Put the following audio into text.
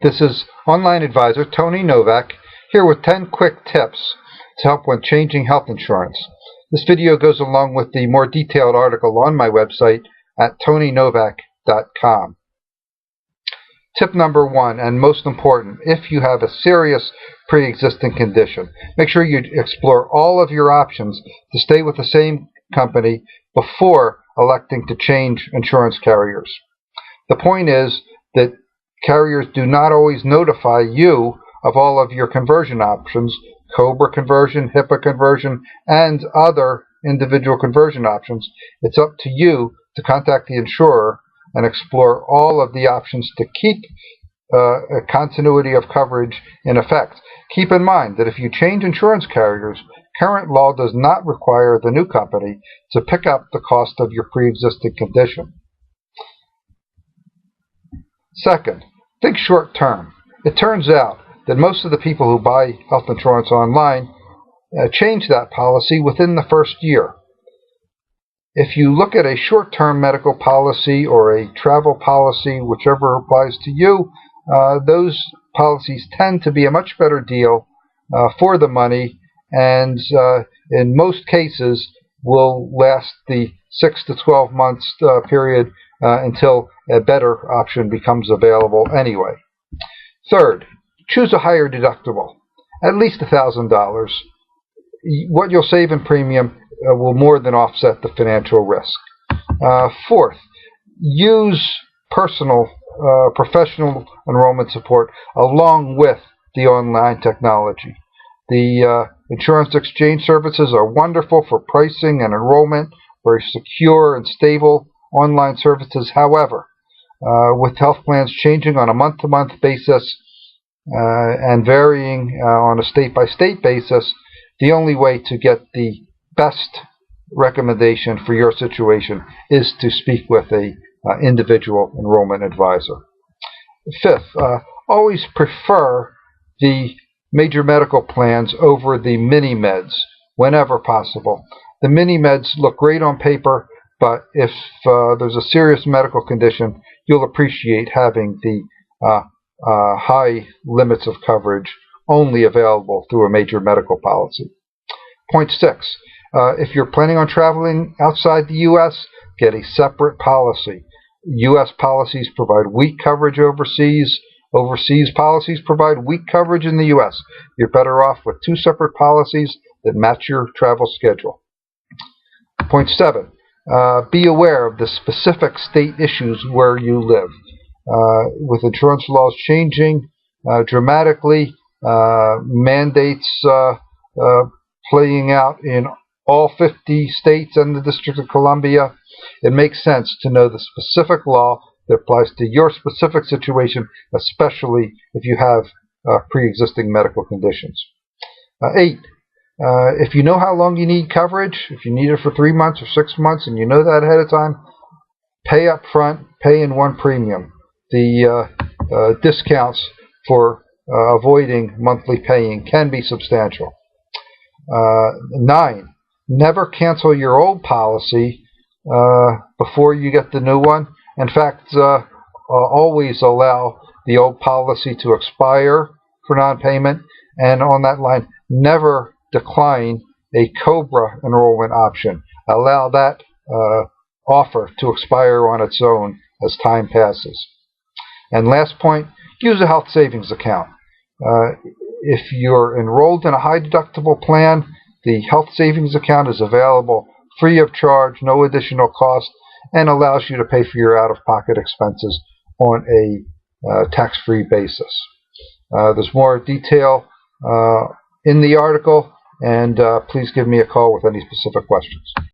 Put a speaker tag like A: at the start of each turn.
A: This is online advisor Tony Novak here with 10 quick tips to help when changing health insurance. This video goes along with the more detailed article on my website at tonynovak.com. Tip number 1, and most important, if you have a serious pre-existing condition, make sure you explore all of your options to stay with the same company before electing to change insurance carriers. The point is that carriers do not always notify you of all of your conversion options, COBRA conversion, HIPAA conversion, and other individual conversion options. It's up to you to contact the insurer and explore all of the options to keep a continuity of coverage in effect. Keep in mind that if you change insurance carriers, current law does not require the new company to pick up the cost of your pre-existing condition. Second, think short term. It turns out that most of the people who buy health insurance online change that policy within the first year. If you look at a short-term medical policy or a travel policy, whichever applies to you, those policies tend to be a much better deal for the money, and in most cases will last the 6 to 12 months period until a better option becomes available anyway. Third, choose a higher deductible, at least $1,000. What you'll save in premium will more than offset the financial risk. Fourth, use professional enrollment support along with the online technology. The insurance exchange services are wonderful for pricing and enrollment, very secure and stable online services. However, with health plans changing on a month-to-month basis and varying on a state-by-state basis, the only way to get the best recommendation for your situation is to speak with an individual enrollment advisor. Fifth, always prefer the major medical plans over the mini-meds whenever possible. The mini-meds look great on paper, but if there's a serious medical condition, you'll appreciate having the high limits of coverage only available through a major medical policy. Point 6. If you're planning on traveling outside the U.S., get a separate policy. U.S. policies provide weak coverage overseas. Overseas policies provide weak coverage in the U.S. You're better off with 2 separate policies that match your travel schedule. Point 7. Be aware of the specific state issues where you live. With insurance laws changing dramatically, mandates playing out in all 50 states and the District of Columbia, it makes sense to know the specific law that applies to your specific situation, especially if you have pre-existing medical conditions. 8. If you know how long you need coverage, if you need it for 3 months or 6 months and you know that ahead of time, pay up front, pay in one premium. The discounts for avoiding monthly paying can be substantial. 9. Never cancel your old policy before you get the new one. In fact, always allow the old policy to expire for non-payment, and on that line, never decline a COBRA enrollment option. Allow that offer to expire on its own as time passes. And last point, use a health savings account. If you're enrolled in a high deductible plan, the health savings account is available free of charge, no additional cost, and allows you to pay for your out-of-pocket expenses on a tax-free basis. There's more detail in the article, and please give me a call with any specific questions.